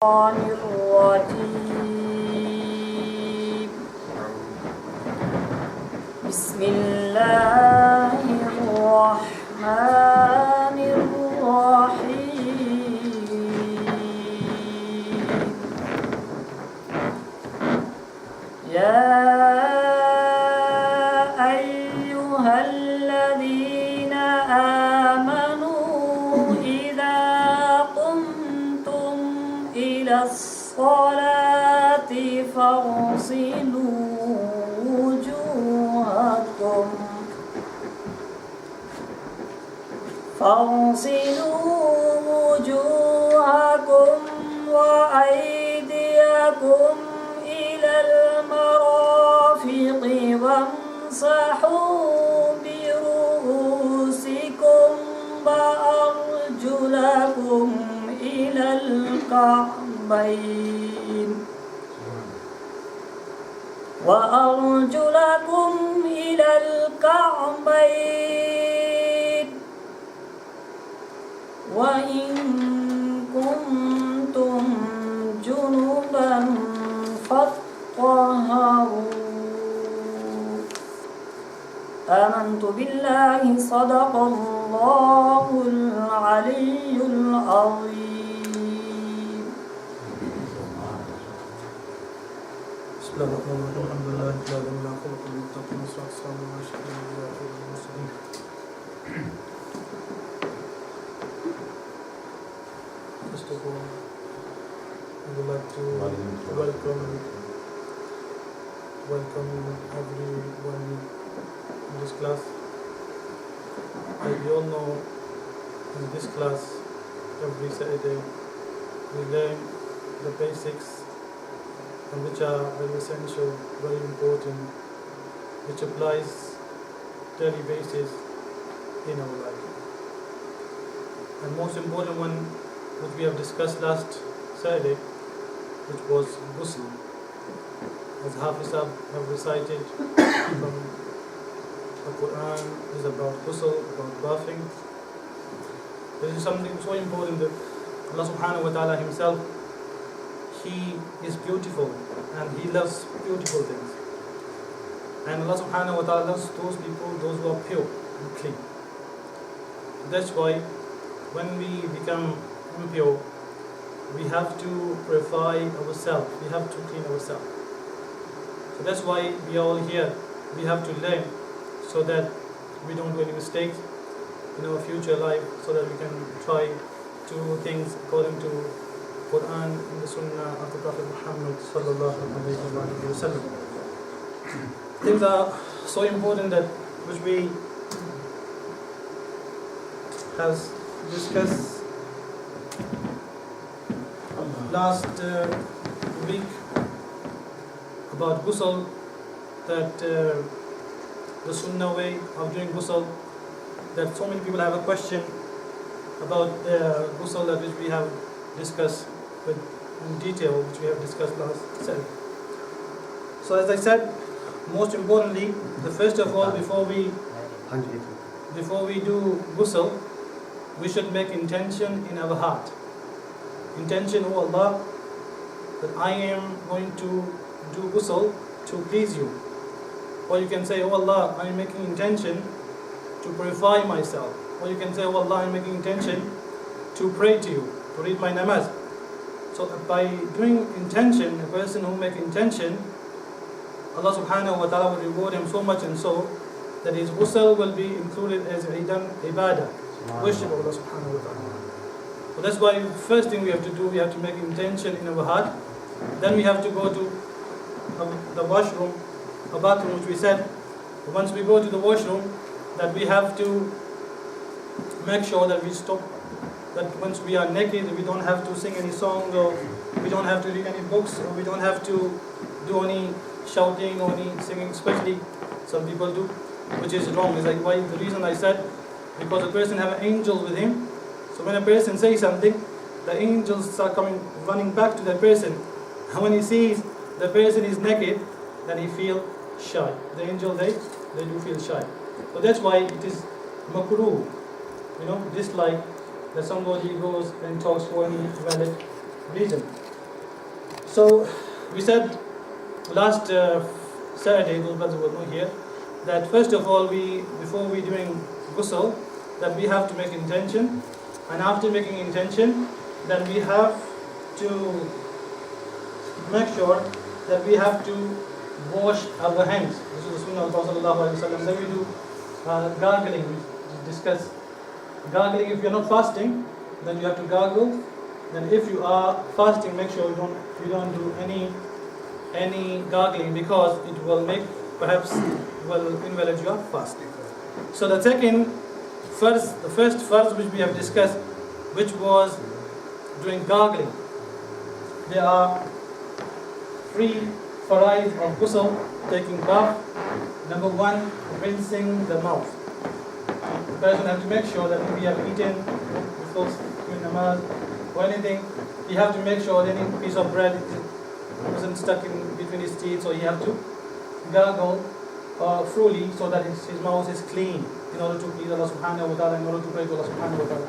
الرجيم بسم الله الرحمن الرحيم يا أيها الذين آمنوا إذا قمتم إلى الصلاة فاغسلوا وجوهكم وأيديكم إلى المرافق وامسحوا برؤوسكم وأرجلكم إلى الكعبين وإن كنتم جنبا فاطهروا آمنت بالله صدق الله العلي العظيم بسم الله الرحمن الرحيم الحمد لله رب العالمين خلق المتقين والصلاة والسلام على أشرف الأنبياء والمرسلين. First of all, I would like to welcome everyone in this class. As we all know, in this class, every Saturday, we learn the basics and which are very essential, very important, which applies daily basis in our life. And most important one, which we have discussed last Saturday, which was Ghusal, as Hafiz have recited from the Quran, is about Ghusal, about bathing. This is something so important that Allah subhanahu wa ta'ala himself, He is beautiful and He loves beautiful things. And Allah subhanahu wa ta'ala loves those people, those who are pure and clean. That's why when we become impure, we have to purify ourselves, we have to clean ourselves. So that's why we are all here. We have to learn so that we don't do any mistakes in our future life, so that we can try to do things according to Quran and the Sunnah of the Prophet Muhammad sallallahu alaihi wasallam. Things are so important that which we has discussed last week about Ghusal, that the Sunnah way of doing Ghusal, that so many people have a question about Ghusal, that which we have discussed in detail, which we have discussed last Saturday. So as I said, most importantly, the first of all, before we do Ghusal, we should make intention in our heart. Intention, oh Allah, that I am going to do Ghusal to please you. Or you can say, oh Allah, I am making intention to purify myself. Or you can say, oh Allah, I am making intention to pray to you, to read my namaz. So by doing intention, a person who makes intention, Allah subhanahu wa ta'ala will reward him so much and so that his ghusl will be included as ibadah, worship of Allah subhanahu wa ta'ala. So that's why first thing we have to do, we have to make intention in our heart. Then we have to go to the washroom, a bathroom, which we said, once we go to the washroom, that we have to make sure that we stop, that once we are naked, we don't have to sing any songs, or we don't have to read any books, or we don't have to do any shouting or any singing, especially some people do, which is wrong. It's like, why? The reason I said, because a person have angels with him, so when a person says something, the angels start coming, running back to that person, and when he sees the person is naked, then he feel shy. The angel, they do feel shy. So that's why it is makruh, dislike that somebody goes and talks for any valid reason. So we said last Saturday, those brothers were not here, that first of all, before we doing ghusl, that we have to make intention, and after making intention, then we have to make sure that we have to wash our hands. This is the sunnah of Prophet ﷺ. Then we do gargling. We discuss gargling. If you are not fasting, then you have to gargle. Then if you are fasting, make sure you don't do any gargling, because it will make, perhaps will invalidate your fasting. So the first farz which we have discussed, which was doing gargling. There are 3 farais of ghusl, taking bath. Number 1, rinsing the mouth. The person has to make sure that if we have eaten before doing namaz or anything, you have to make sure any piece of bread wasn't stuck in between his teeth, so you have to gargle thoroughly so that his mouth is clean, in order to please Allah subhanahu wa ta'ala, in order to pray to Allah subhanahu wa ta'ala.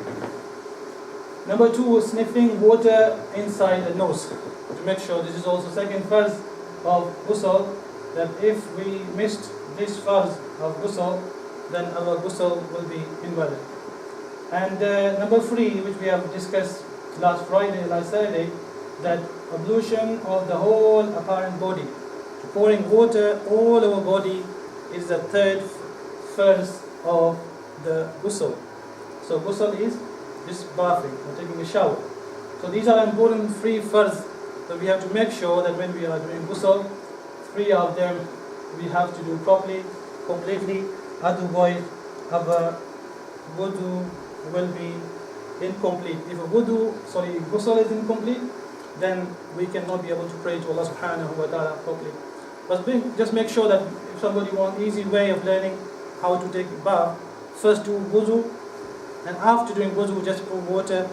Number 2, sniffing water inside the nose, to make sure. This is also second farz of ghusl, that if we missed this farz of ghusl, then our ghusl will be invalid. And number 3, which we have discussed last Saturday, that ablution of the whole apparent body, pouring water all over body, is the third farz of the ghusl. So ghusl is just bathing or taking a shower. So these are important 3 farz that we have to make sure that when we are doing ghusl, 3 of them we have to do properly, completely. Otherwise, our wudu will be incomplete. If ghusl is incomplete, then we cannot be able to pray to Allah subhanahu wa ta'ala properly. But just make sure that if somebody wants easy way of learning how to take bath, first do wudu, and after doing wudu, just pour water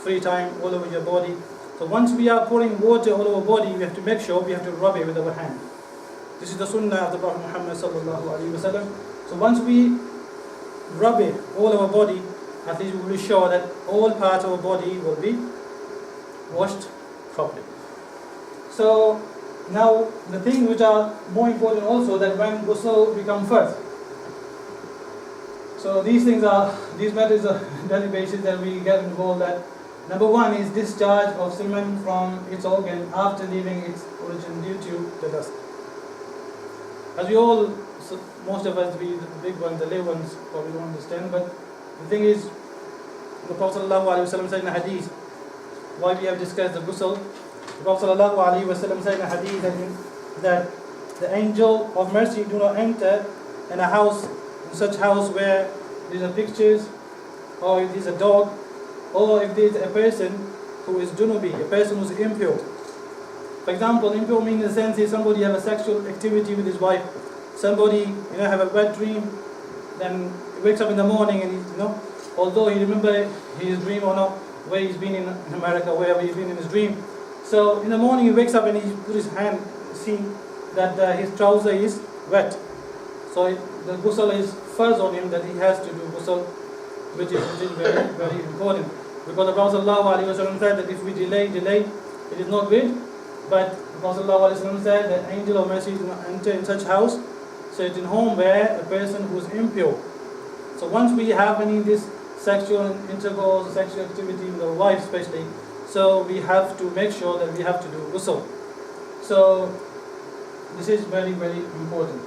3 times all over your body. So once we are pouring water all over body, we have to make sure we have to rub it with our hand. This is the sunnah of the Prophet Muhammad sallallahu alaihi wasallam. So once we rub it all over body, at least we will be sure that all parts of our body will be washed properly. So now the things which are more important also, that when ghusl become first. So these matters are daily basis that we get involved at. Number 1 is discharge of semen from its organ after leaving its origin due to the dust. As we all, most of us, the big ones, the little ones, probably don't understand, but the thing is, the Prophet ﷺ said in a hadith, why we have discussed the ghusl, the Prophet ﷺ said in a hadith that the angel of mercy do not enter in a house, in such house where there are pictures, or if there's a dog, or if there's a person who is junubi, a person who is impure. For example, impure means in the sense is somebody have a sexual activity with his wife, somebody have a bad dream, then he wakes up in the morning and although he remember his dream or not, where he's been in America, wherever he's been in his dream. So in the morning he wakes up and he put his hand, see that his trouser is wet. So the ghusl is first on him, that he has to do ghusl, which is very, very important. Because the Prophet ﷺ said that if we delay, it is not good. But the Prophet ﷺ said that angel of mercy do not enter in such house, certain home where a person who is impure. So once we have any this sexual intercourse, sexual activity with our wife especially, so we have to make sure that we have to do ghusl. So this is very, very important.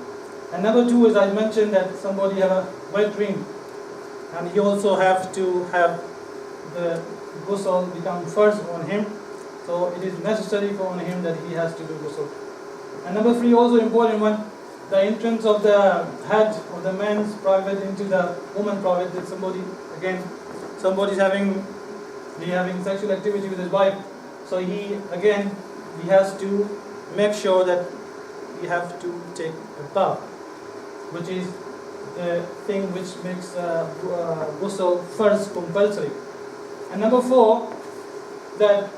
And number 2 is, I mentioned that somebody have a wet dream, and he also have to have the ghusl become first on him. So it is necessary for on him that he has to do ghusl. And number 3, also important one, the entrance of the head of the man's private into the woman private. That somebody's having sexual activity with his wife. So he has to make sure that he have to take a bath, which is the thing which makes ghusl first compulsory. And number 4, that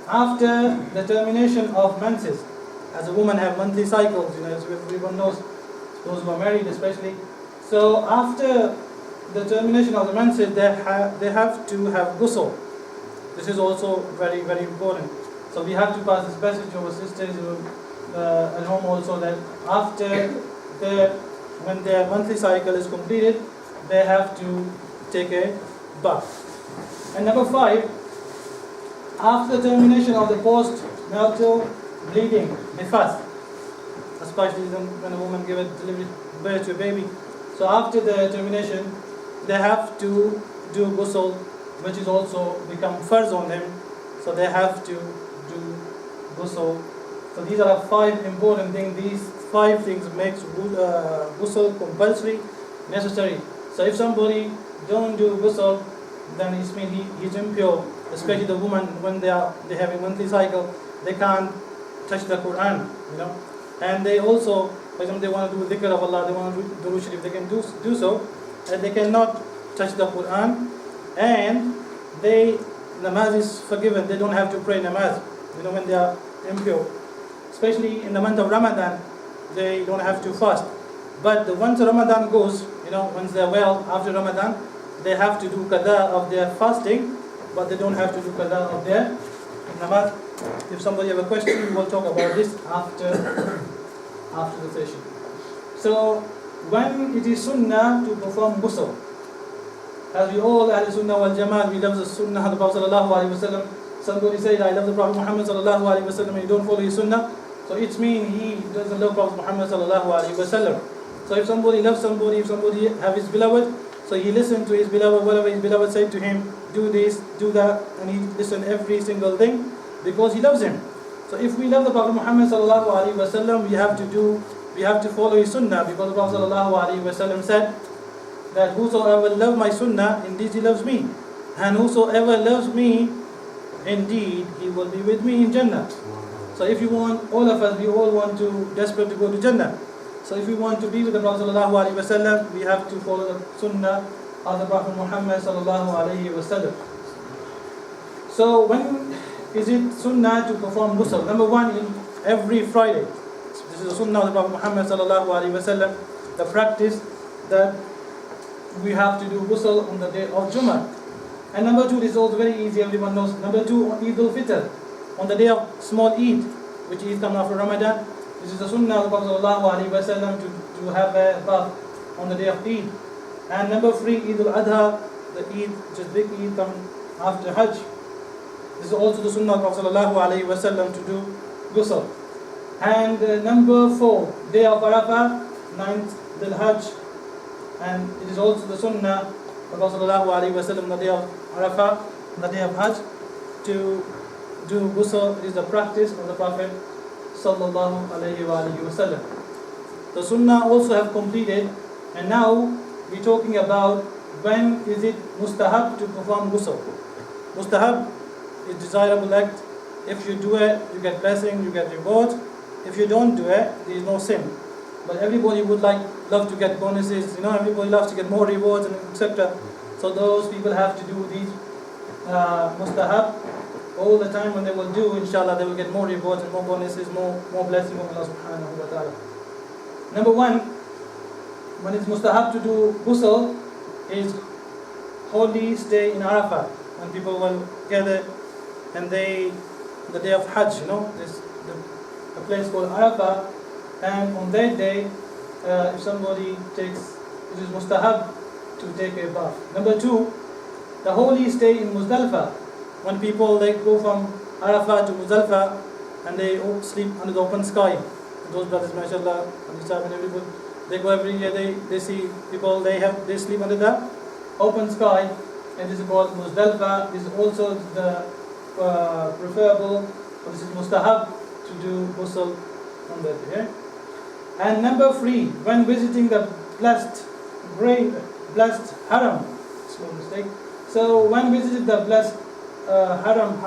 after the termination of menses, as a woman have monthly cycles, as everyone knows, those who are married especially. So after the termination of the menses, they have to have ghusl. This is also very, very important. So we have to pass this message to our sisters at home also, that after when their monthly cycle is completed, they have to take a bath. And number 5, after termination of the post-natal bleeding, they fast, especially when a woman gives birth to a baby. So after the termination, they have to do ghusl, which is also become farz on them. So they have to do ghusl. So these are 5 important things. These 5 things makes ghusl compulsory, necessary. So if somebody don't do ghusl, then it means he's impure. Especially the woman, when they have a monthly cycle, they can't touch the Quran, And they also, for example, they want to do dhikr of Allah, they want to do Durood Sharif, they can do so, and they cannot touch the Quran, and namaz is forgiven. They don't have to pray namaz, when they are impure. Especially in the month of Ramadan, they don't have to fast. But once Ramadan goes, once they're well after Ramadan, they have to do qada of their fasting, but they don't have to do qada of their namaz. If somebody have a question, we will talk about this after the session. So, when it is sunnah to perform ghusl, as we all Ahl Sunnah wal Jama'at, we love the sunnah of the Prophet sallallahu alaihi wasallam. Somebody said, I love the Prophet Muhammad sallallahu alaihi wasallam, and you don't follow his sunnah, so it means he doesn't love Prophet Muhammad sallallahu alaihi wasallam. So if somebody loves somebody, if somebody have his beloved, so he listened to his beloved, whatever his beloved said to him, do this, do that, and he listened every single thing because he loves him. So if we love the Prophet Muhammad sallallahu alaihi wasallam, we have to follow his sunnah, because the Prophet sallallahu alaihi wasallam said that whosoever loves my sunnah, indeed he loves me, and whosoever loves me, indeed he will be with me in Jannah. So if you want, all of us, we all want to desperate to go to Jannah. So if we want to be with the Prophet sallallahu alaihi wasallam, we have to follow the sunnah of the Prophet Muhammad sallallahu alaihi wasallam. So when is it sunnah to perform ghusl? Number 1, in every Friday. This is the sunnah of the Prophet Muhammad sallallahu alaihi wasallam, the practice that we have to do ghusl on the day of Jummah. And number 2, this is also very easy, everyone knows. Number 2, on Eid al-Fitr, on the day of small Eid, which is coming after Ramadan. This is the sunnah of the Prophet ﷺ to have a bath on the day of Eid. And number 3, Eid al-Adha, the Eid, which is big Eid coming after Hajj. This is also the sunnah of the Prophet ﷺ to do ghusl. And number 4, day of Arafah, 9th Dhul Hajj. And it is also the sunnah of the Prophet ﷺ, the day of Arafah, the day of Hajj, to do ghusl. It is the practice of the Prophet sallallahu alayhi wa sallam. The sunnah also have completed, and now we're talking about when is it mustahab to perform ghusl. Mustahab is desirable act. If you do it, you get blessing, you get reward. If you don't do it, there is no sin. But everybody would love to get bonuses, everybody loves to get more rewards, and etc. So those people have to do these mustahab all the time. When they will do, inshallah, they will get more rewards and more bonuses, more blessings from Allah subhanahu wa ta'ala. Number 1, when it's mustahab to do ghusl, is holy stay in Arafah. When people will gather, and the day of Hajj, there's a place called Arafah, and on that day, if somebody takes, it is mustahab to take a bath. Number 2, the holy stay in Muzdalifah. When people go from Arafah to Muzdalifah, and they all sleep under the open sky. Those brothers, mashallah, and everybody, they go every year, they see people, they sleep under the open sky, and this is called Muzdalifah. This is also the preferable, or this is mustahab to do ghusl on that day. And number 3, when visiting the blessed haram, small mistake. So when visiting the blessed haram,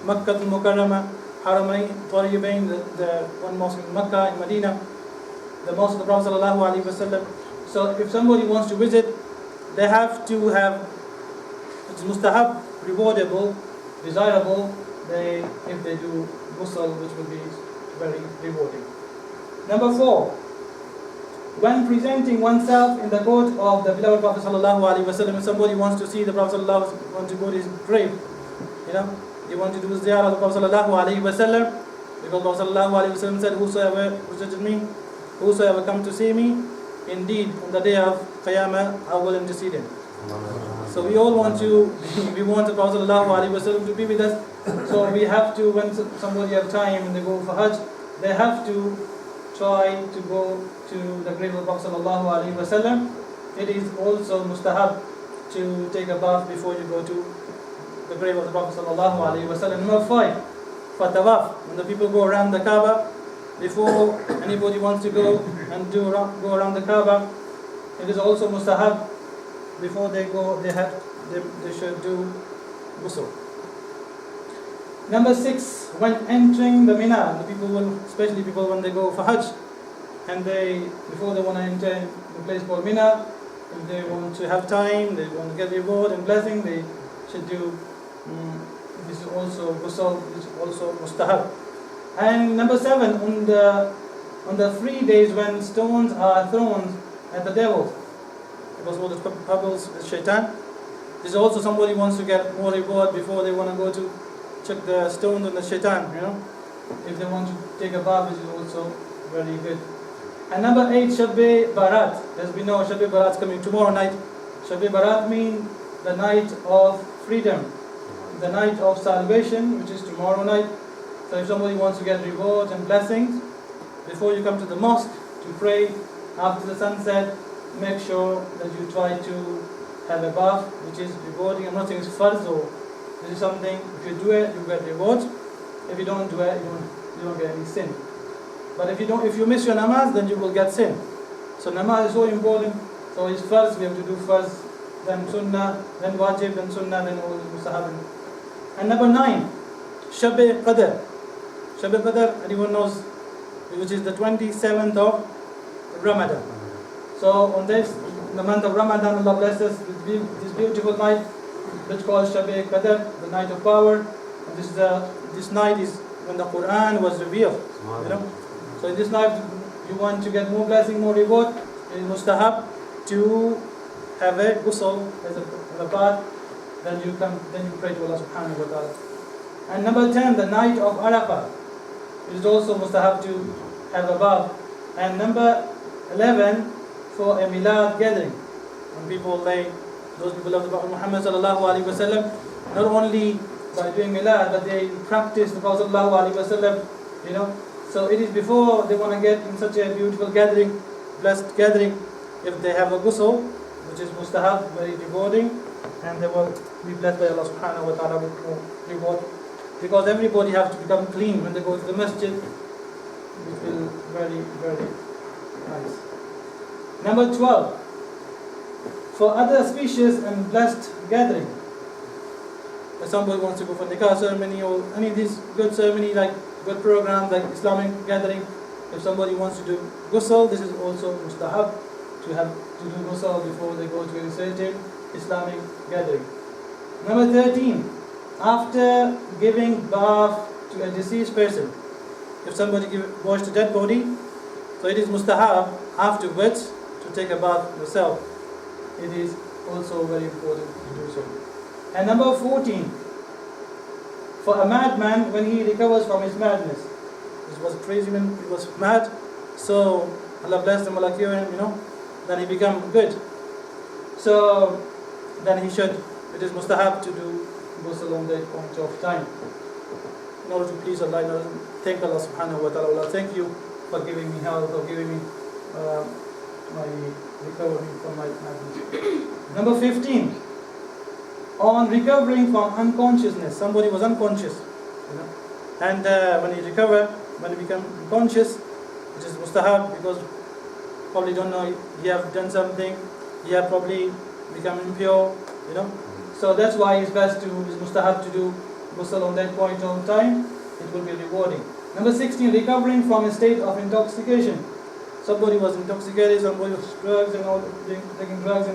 Makkah al-Mukarramah, Haramain, Taribain, the one mosque in Makkah, in Medina, the mosque of the Prophet ﷺ. So if somebody wants to visit, they have to have, it's mustahab, rewardable, desirable, if they do ghusl, which will be very rewarding. Number 4, when presenting oneself in the court of the beloved Prophet ﷺ, if somebody wants to see the Prophet ﷺ, wants to go to his grave, you want to do ziyarah of the Prophet sallallahu alaihi wasallam, because Prophet sallallahu alaihi wasallam said, whosoever visited me, whosoever come to see me, indeed on the day of Qiyamah I will intercede him. So we all want to, we want the Prophet sallallahu alaihi wasallam to be with us. So we have to, when somebody have time and they go for Hajj, they have to try to go to the grave of the Prophet sallallahu alaihi wasallam. It is also mustahab to take a bath before you go to the grave of the Prophet sallallahu alaihi wasallam. Number 5, for tawaf, when the people go around the Kaaba, before anybody wants to go and go around the Kaaba, it is also mustahab. Before they go, they should do ghusl. Number 6, when entering the Mina, the people will, especially people when they go for Hajj, and before they want to enter the place called Mina, if they want to have time, they want to get reward and blessing, they should do. This is also ghusl, this is also mustahab. And number 7, on the 3 days when stones are thrown at the devil, because all the pebbles is shaitan. This is also somebody wants to get more reward before they want to go to check the stones on the shaitan, If they want to take a bath, which is also very good. And number 8, Shabbe Barat. As we know, Shabbe Barat is coming tomorrow night. Shabbe Barat means the night of freedom, the night of salvation, which is tomorrow night. So if somebody wants to get rewards and blessings, before you come to the mosque to pray after the sunset, make sure that you try to have a bath, which is rewarding. I'm not saying it's farz, or this is something, if you do it, you get rewards. If you don't do it, you don't get any sin. But if you miss your namaz, then you will get sin. So namaz is so important. So it's farz, we have to do farz, then sunnah, then wajib, then sunnah, then all mustahab. And number 9, Shab-e Qadr. Shab-e Qadr, anyone knows, which is the 27th of Ramadan. So on this, in the month of Ramadan, Allah bless us with this beautiful night, which called Shab-e Qadr, the night of power. And this night is when the Quran was revealed. So in this night, you want to get more blessing, more reward. It is mustahab to have a ghusl as a bath. Then you pray to Allah subhanahu wa ta'ala. And number 10, the night of Arafah. It is also mustahab to have a bath. And number 11, for a milad gathering. When those people of the Prophet Muhammad sallallahu alaihi wasallam, not only by doing milad, but they practice the Prophet sallallahu alaihi wasallam, So it is before they want to get in such a beautiful gathering, blessed gathering, if they have a ghusl, which is mustahab, very rewarding, and they will be blessed by Allah subhanahu wa ta'ala with reward. Because everybody has to become clean when they go to the masjid, which will very, very nice. Number 12, for other auspicious and blessed gathering. If somebody wants to go for nikah ceremony or any of these good ceremony, like good programs like Islamic gathering, if somebody wants to do ghusl, this is also mustahab to do ghusl before they go to a certain Islamic gathering. Number 13, after giving bath to a deceased person, if somebody washed a dead body, so it is mustahab afterwards to take a bath yourself. It is also very important to do so. And number 14, for a madman when he recovers from his madness. This was crazy when he was mad, so Allah blessed him, Allah cured him, then he became good. So then it is mustahab to do ghusl on that point of time, in order to please Allah, in order to thank Allah subhanahu wa ta'ala. Allah, thank you for giving me health, for giving me my recovery from my madness. Number 15, on recovering from unconsciousness. Somebody was unconscious, and when he become conscious, it is mustahab, because probably don't know he have done something, he have probably become impure, So that's why it's mustahab to do ghusl on that point of time. It will be rewarding. Number 16, recovering from a state of intoxication. Somebody was intoxicated, somebody was drugs and all, taking drugs,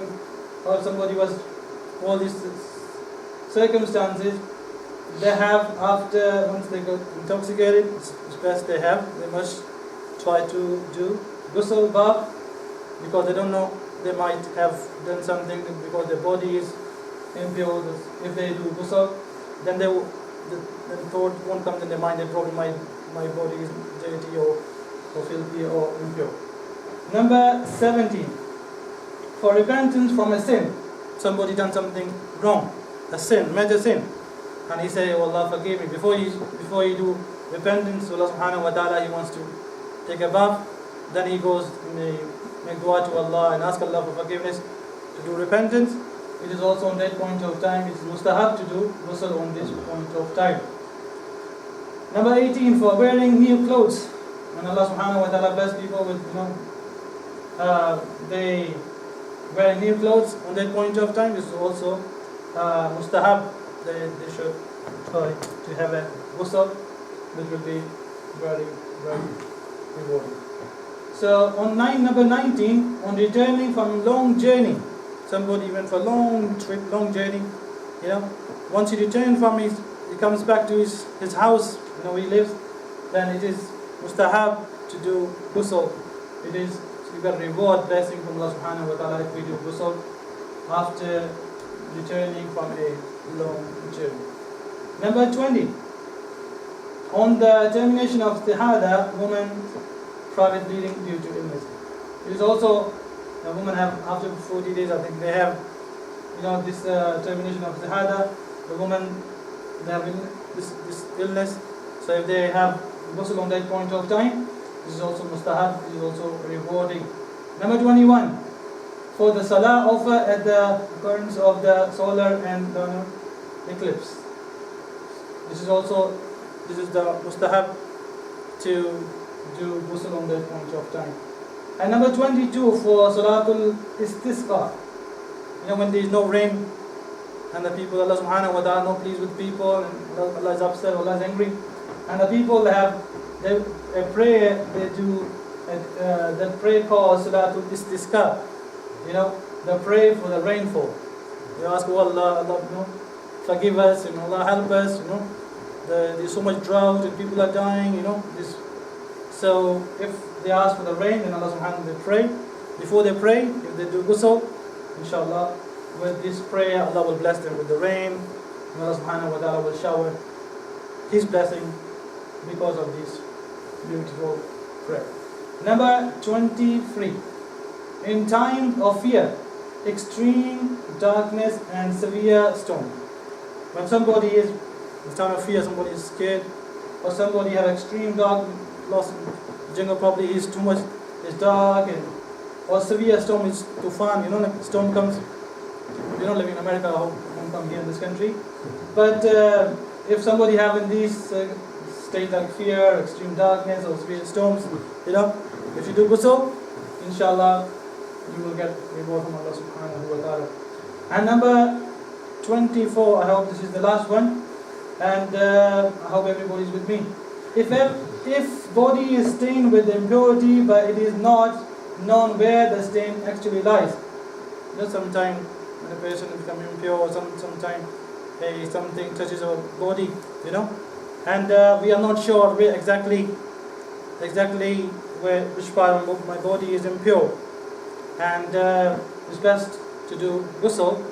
or somebody was all these circumstances. They have, once they got intoxicated, it's best they must try to do ghusl bath, because they don't know, they might have done something because their body is impure. If they do ghusl, then the thought won't come in their mind that probably my body is dirty or filthy or impure. Number 17. For repentance from a sin. Somebody done something wrong, a sin, major sin, and he say, "Oh Allah, forgive me." Before you do repentance, Allah subhanahu wa ta'ala, he wants to take a bath. Then he goes and make dua to Allah and ask Allah for forgiveness. To do repentance, it is also on that point of time, it is mustahab to do ghusl on this point of time. Number 18, for wearing new clothes. And Allah subhanahu wa ta'ala bless people with, they wear new clothes on that point of time. This is also mustahab. They should try to have a ghusl, which will be very, very rewarding. So on number 19, on returning from long journey. Somebody went for long trip, long journey, Once he returns from he comes back to his house, where he lives, then it is mustahab to do ghusl. It is, you got reward, blessing from Allah subhanahu wa ta'ala if we do ghusl after returning from a long journey. Number 20. On the termination of istihada, woman private bleeding due to illness. It is also, a woman have, after 40 days, I think they have, this termination of istihada, the woman, they have this illness. So if they have ghusl on that point of time, this is also mustahab, this is also rewarding. Number 21. For the salah offer at the occurrence of the solar and lunar eclipse. This is the mustahab to do ghusl on that point of time. And number 22, for salatul istisqa. When there is no rain and the people, Allah subhanahu wa ta'ala not pleased with people, and Allah is upset, Allah is angry, and the people have a prayer, they do that prayer called salatul istisqa. They pray for the rainfall. They ask, "Oh Allah, forgive us, Allah help us, there's so much drought and people are dying, So if they ask for the rain, then Allah subhanahu wa ta'ala, they pray. Before they pray, if they do ghusl, inshallah, with this prayer, Allah will bless them with the rain, and Allah subhanahu wa ta'ala will shower His blessing because of this beautiful prayer. Number 23. In times of fear, extreme darkness and severe storm. When somebody is in time of fear, somebody is scared, or somebody have extreme dark, lost jungle, probably is too much, it's dark, or severe storm is tufan. Like storm comes. We don't live in America, I won't come here in this country. But if somebody having these state like fear, extreme darkness, or severe storms, if you do ghusl, inshallah, you will get reward from Allah subhanahu wa ta'ala. And number 24, I hope this is the last one, and I hope everybody is with me. If body is stained with impurity, but it is not known where the stain actually lies. Sometimes when a person becomes impure, or sometimes something touches our body, and we are not sure where exactly which part of my body is impure. And it's best to do ghusl,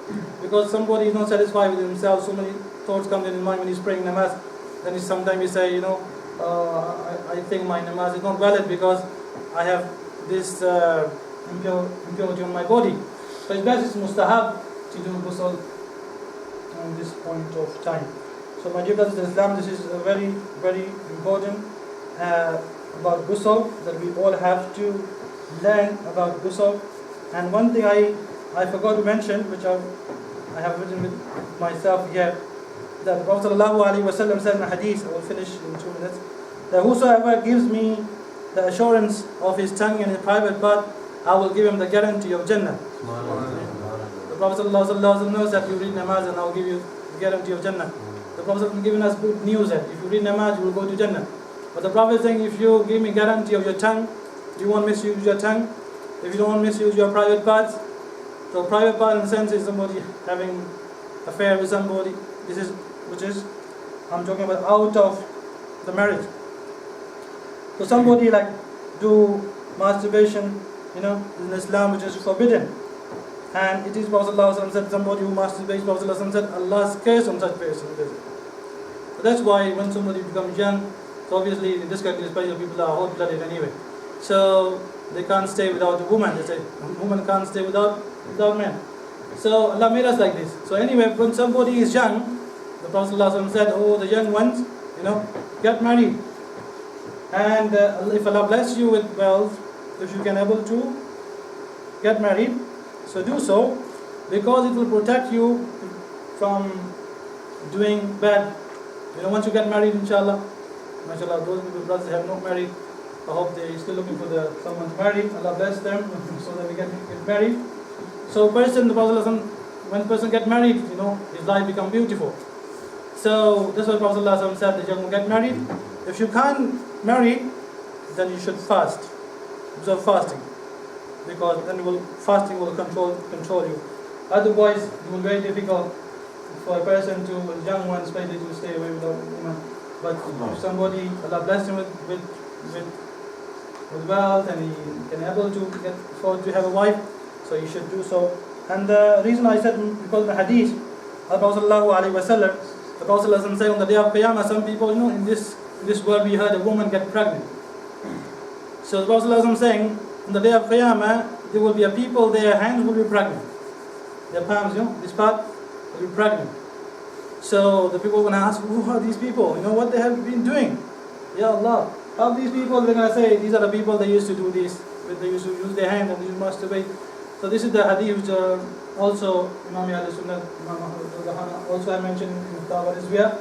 because somebody is not satisfied with himself, so many thoughts come in his mind when he's praying namaz. Then sometimes he say, I think my namaz is not valid because I have this impurity on my body. So it's best, it's mustahab to do ghusl on this point of time. So my dear brothers in Islam, this is very, very important about ghusl, that we all have to learn about ghusl. And one thing I forgot to mention, which I have written with myself here, that the Prophet ﷺ said in a hadith, I will finish in 2 minutes, that whosoever gives me the assurance of his tongue and his private part, I will give him the guarantee of Jannah. The Prophet ﷺ knows that you read namaz and I will give you the guarantee of Jannah. The Prophet has given us good news that if you read namaz, you will go to Jannah. But the Prophet is saying, if you give me guarantee of your tongue, you won't misuse your tongue. If you don't misuse your private parts, so private part in the sense is somebody having affair with somebody. Which is I'm talking about out of the marriage. So somebody like do masturbation, in Islam, which is forbidden. And it is Prophet ﷺ said, somebody who masturbates, Prophet ﷺ said, Allah's curse on such person. So So that's why when somebody becomes young, so obviously in this country especially people are hot-blooded anyway. So they can't stay without a woman. They say a woman can't stay without men. So Allah made us like this. So anyway, when somebody is young, the Prophet ﷺ said, oh, the young ones, get married. And if Allah bless you with wealth, if you can able to get married, so do so, because it will protect you from doing bad. Once you get married, inshallah, mashallah, those people, brothers have not married, I hope they're still looking for someone to marry. Allah bless them so that we can get married. So the Prophet, when person get married, his life become beautiful. So that's why Prophet said that you will get married. If you can't marry, then you should fast. Observe fasting, because then fasting will control you. Otherwise, it will be very difficult for a person a young one especially, to stay away without a woman. But if somebody, Allah bless him with wealth, and he can able to afford to have a wife, so you should do so. And the reason I said, because the hadith, the Prophet said on the day of Qiyamah, some people, in this world we heard a woman get pregnant. So the Prophet saying, on the day of Qiyamah, there will be a people, their hands will be pregnant. Their palms, this part will be pregnant. So the people will ask, who are these people? What they have been doing? Ya Allah, how these people, they're going to say, these are the people they used to do this, they used to use their hand and they used to masturbate. So this is the hadith which also Imam Sunnah also I mentioned in Tawar Isbiya.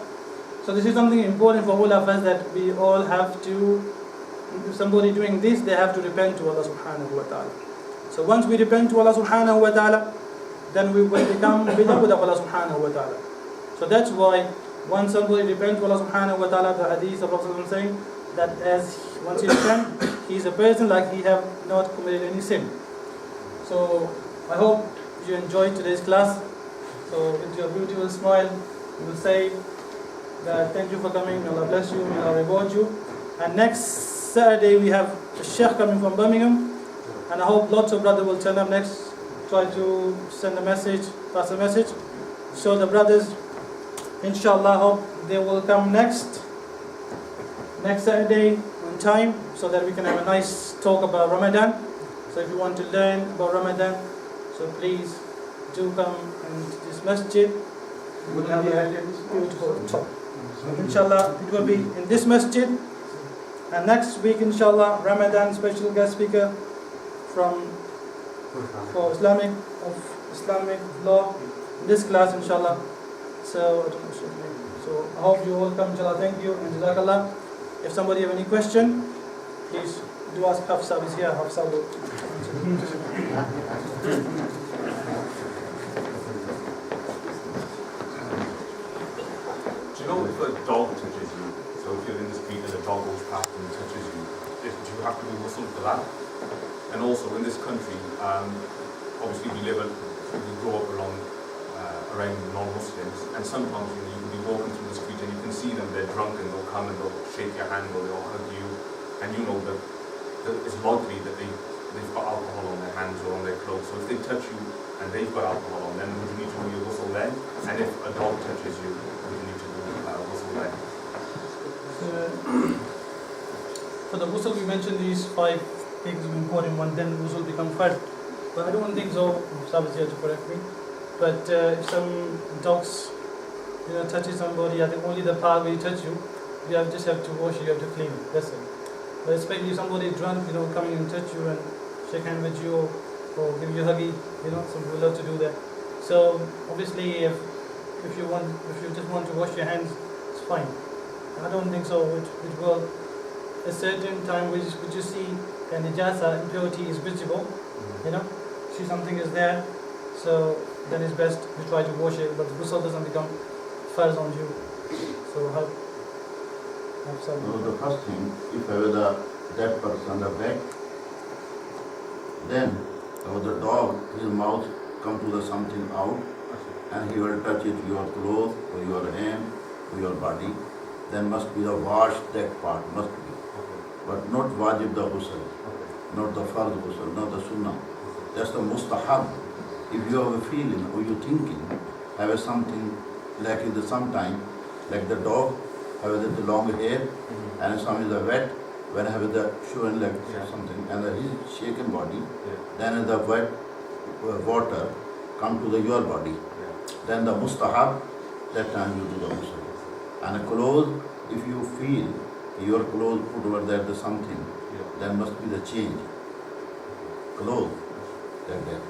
So this is something important for all of us, that we all have to, if somebody doing this, they have to repent to Allah subhanahu wa ta'ala. So once we repent to Allah subhanahu wa ta'ala, then we will become beloved of Allah subhanahu wa ta'ala. So that's why once somebody repents to Allah subhanahu wa ta'ala, the hadith of Prophet saying that once he repents, he is a person like he have not committed any sin. So I hope you enjoyed today's class. So with your beautiful smile, we will say that thank you for coming. May Allah bless you. May Allah reward you. And next Saturday we have a sheikh coming from Birmingham, and I hope lots of brothers will turn up next. Try to send a message, pass a message. So the brothers, inshallah, hope they will come next Saturday on time, so that we can have a nice talk about Ramadan. So if you want to learn about Ramadan, so please do come in this masjid. We will have a beautiful talk. Inshallah, it will be in this masjid. And next week, inshallah, Ramadan special guest speaker for Islamic law in this class, inshallah. So I hope you all come, inshallah. Thank you and jazakallah. If somebody have any question, please do ask. Hafsa is here. Hafsa will answer. Do you know if a dog touches you, so if you're in the street and a dog goes past and touches you, do you have to do ghusl for that? And also in this country, obviously we grow up around non-Muslims, and sometimes you can be walking through the street and you can see them, they're drunk and they'll come and they'll shake your hand or they'll hug you, and you know that it's likely that they've got alcohol on their hands or on their clothes. So if they touch you and they've got alcohol on them, would you need to do your ghusl then? And if a dog touches you, would you need to do ghusl then? For the ghusl, we mentioned these 5 things are important. One, then ghusl become fard. But I don't think so. Sab is here to correct me. But if some dogs, touches somebody, I think only the part where he touch you, just have to wash it, you have to clean it. That's it. But especially if somebody is drunk, coming and touch you and shake hand with you or give you a huggy, some people love to do that. So obviously, if you just want to wash your hands, it's fine. I don't think so. It will a certain time which you see the najasa, impurity is visible. See something is there, so then it's best to try to wash it, but the ghusl doesn't become farz on you. So have some. So the first thing, if I was a dead person on the back, then the dog, his mouth come to the something out, and he will touch it, your clothes or your hand or your body, then must be the wash that part, must be. But not wajib the ghusl, not the farz ghusl, not the sunnah. That's the mustahab. If you have a feeling or you thinking, have something like in the sometime, like the dog have the long hair, and some is wet, when have the shoe and leg or something, and his shaken body, then the wet water come to the your body. Then the mustahab, that time you do the ghusl. And clothes, if you feel your clothes put over there the something, then must be the change. Clothes, like that.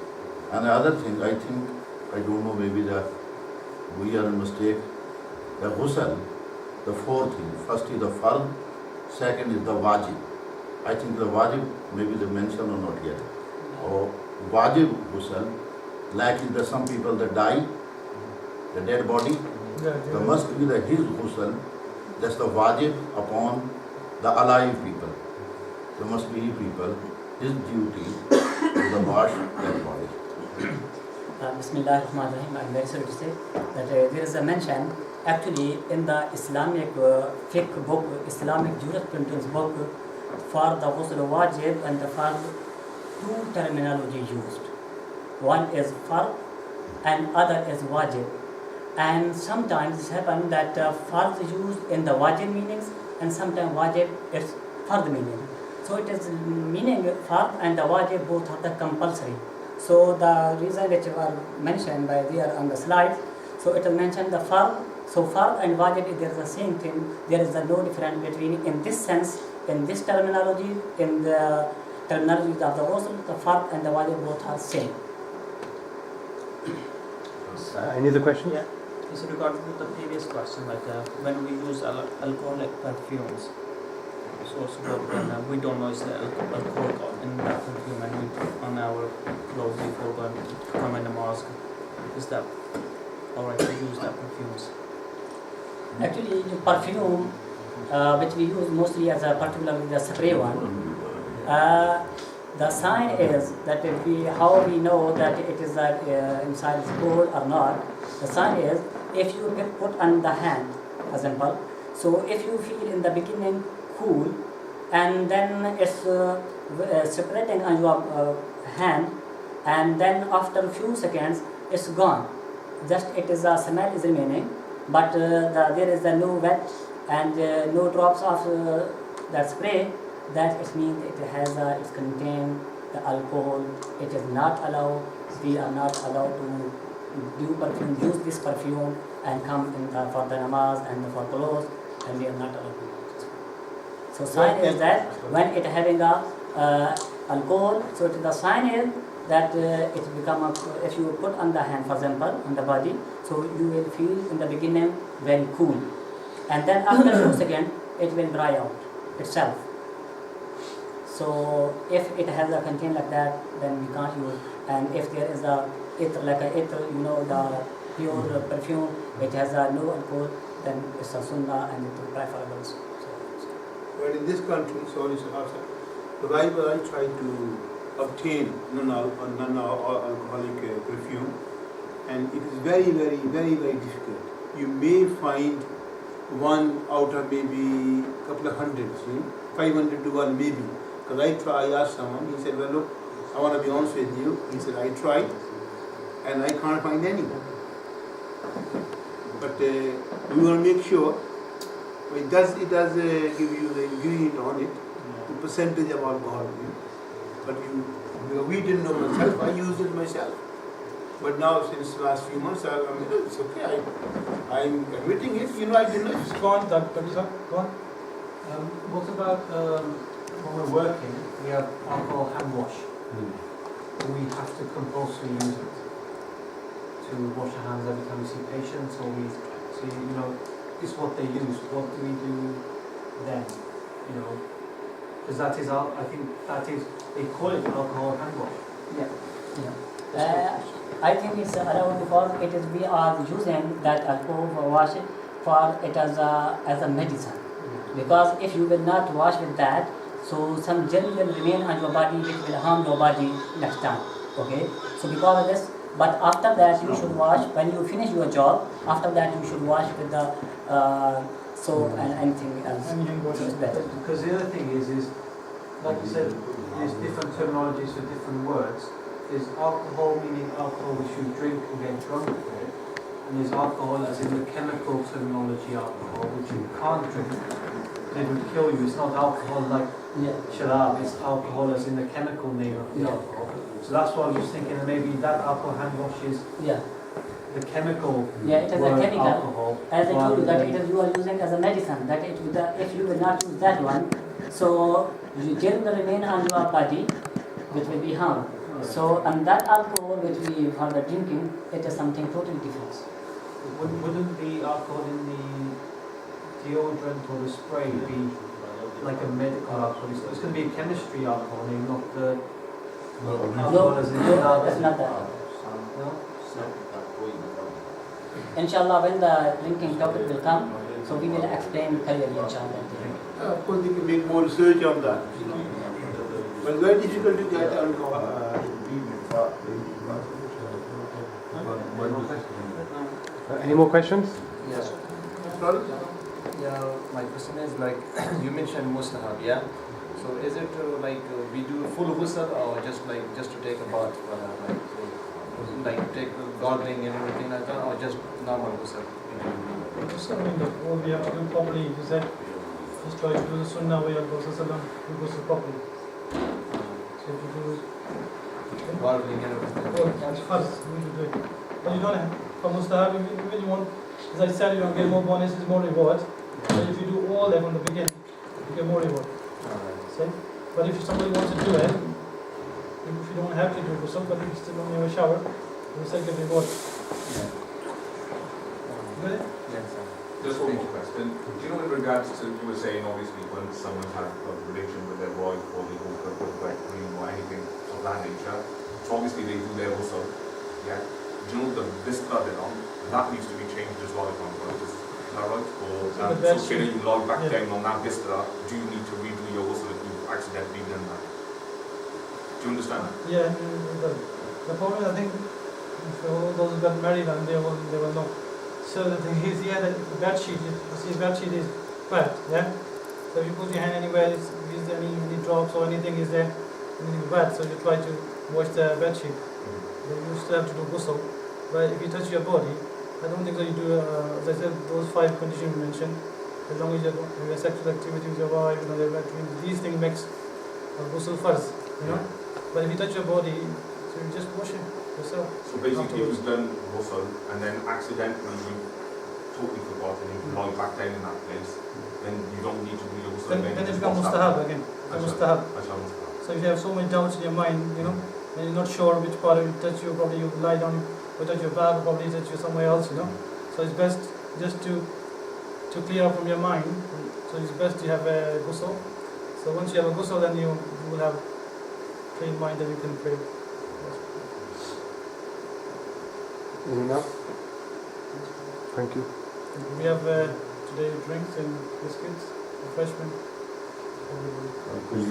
And the other thing, I think, I don't know, maybe we are in mistake. The ghusl, the fourth thing, first is the fard, second is the wajib. I think the wajib, maybe they mention or not yet. Or wajib ghusl, like in the some people that die, the dead body, there must be the his ghusl, that's the wajib upon the alive people. There must be people, his duty to wash that body. Bismillah ar-Rahman ar-Rahim. I'm very sorry to say that there is a mention actually in the Islamic fiqh book, Islamic jurisprudence book, for the ghusl wajib and the fard, two terminology used. One is fard and other is wajib. And sometimes it happens that fard is used in the wajib meanings and sometimes wajib is fard meaning. So it is meaning fard and the wajib both are the compulsory. So the reason which were mentioned by there on the slide, so it is mentioned the fard. So fard and wajib, there is the same thing. There is no difference between, in this sense, in this terminology, in the terminology of the ghusl, the fard and the wajib both are same. Any other questions? Yeah, it's regarding to the previous question, like when we use alcoholic perfumes, it's also good when we don't know it's the alcohol in that perfume and we put on our clothes before going to come in the mosque. Is that alright to use that perfumes? Actually, the perfume which we use mostly as a particularly the spray one, the sign is that if how we know that it is inside is cold or not. The sign is if you put on the hand, for example. So if you feel in the beginning cool, and then it's separating on your hand, and then after a few seconds it's gone. Just it is a smell is remaining, but there is no wet and no drops of that spray. That it means it has it contains the alcohol. It is not allowed. We are not allowed to do perfume, use this perfume and come in for the namaz and for clothes, and we are not allowed to use this. So sign is that when it having a alcohol, so it is the sign is that it become if you put on the hand, for example, on the body, so you will feel in the beginning very cool, and then after a few seconds it will dry out itself. So if it has a content like that, then we can't use. And if there is a ether, like a ether, the pure perfume, which has no alcohol, then it's a sunnah and it is preferable. But in this country, sorry, whenever I try to obtain non-alcoholic perfume, and it is very, very, very, very difficult. You may find one out of maybe a couple of hundreds, 500 to 1 maybe. Because I asked someone, he said, well look, I want to be honest with you. He said, I tried and I can't find any. But we want to make sure, it does give you the ingredient on it, the percentage of alcohol. But we didn't know myself, I used it myself. But now since the last few months, I mean, it's okay, I'm admitting it, I didn't know. Go on, Dr. Go on. What about when we're working, we have alcohol hand wash. Do we have to compulsory use it to wash our hands every time we see patients, or we see, it's what they use. What do we do then? Because that is, I think that is, they call it alcohol hand wash. Yeah. I think it's allowed because it is we are using that alcohol for washing for it as a medicine. Because if you will not wash with that, so some gel will remain on your body which will harm your body next time. Okay? So because of this, but after that you should wash, when you finish your job, after that you should wash with the soap and anything else. So it's better. Because the other thing is like you said, there's different terminologies for different words. There's alcohol meaning alcohol which you drink and get drunk with, and and there's alcohol as in the chemical terminology alcohol, which you can't drink. It would kill you. It's not alcohol like Yeah. sharab, it's alcohol as in the chemical name of the Yeah. alcohol. So that's why I was just thinking that maybe that alcohol hand wash is Yeah. the chemical Yeah, it is a word chemical. alcohol. As I told you that rather it is you are using as a medicine, that it will, if you will not use that one, so the germ will remain on your body, which will be harm. So, and that alcohol which we for the drinking, it is something totally different. Wouldn't the alcohol in the deodorant or the spray be like a medical alcohol? It's going to be a chemistry alcohol, maybe not the alcohol as in No, it's not that. No? Inshallah, when the drinking topic will come, so we will explain clearly, inshallah. Of course, they can make more research on that. But very difficult to get alcohol. Any more questions? Yes. Sorry? Yeah, my question is like you mentioned mustahab, yeah. So is it we do full ghusl or just to take a bath, take gargling and everything like that, or just normal ghusl? Just I mean, all we have to do properly, you said, just try to do the sunnah way of Rasulullah, you go properly. So if you do Gargling and everything. that's first, you need to do it. But you don't have, for mustahab, if you really want, as I said, you don't get more bonuses, more reward. But if you do all that from the beginning, you get more reward. See? But if somebody wants to do it, if you don't have to do it for somebody, you still don't have a shower, you still get reward. Get it? Yes, sir. Just one more question. Do you know in regards to, you were saying obviously when someone has a relation with their wife or they go for a wet dream or anything of that nature, so obviously they do their ghusl, yeah? Do you know the vistra bit on, that needs to be changed as well if I'm right, is that right? Or so say you lie back down on that vistra, do you need to redo your ghusl if you've accidentally done that? Do you understand that? Yeah, the problem I think, for all those who got married and they will know. So the thing is, yeah, the bed sheet, you see, bed sheet is wet, yeah? So if you put your hand anywhere, is there any drops or anything, is there anything wet, so you try to wash the bed sheet. Then you still have to do ghusl. But if you touch your body, I don't think that you do, as I said, those 5 conditions you mentioned, as long as you have sexual activity with your wife, these things makes ghusl first, you know? But if you touch your body, so you just wash it yourself. So basically you've done ghusl and then accidentally you totally forgot and you lie back down in that place, then you don't need to do your ghusl again. Then it becomes mustahab again. Mustahab. Mustahab. So if you have so many doubts in your mind, you know, and you're not sure which part of it touch you, probably you lie down, or touch your back, or probably touch you somewhere else, you know. So it's best just to clear up from your mind. So it's best you have a ghusl. So once you have a ghusl, then you will have clean mind and you can pray. Anything else? Thank you. We have today drinks and biscuits, refreshment. कुछ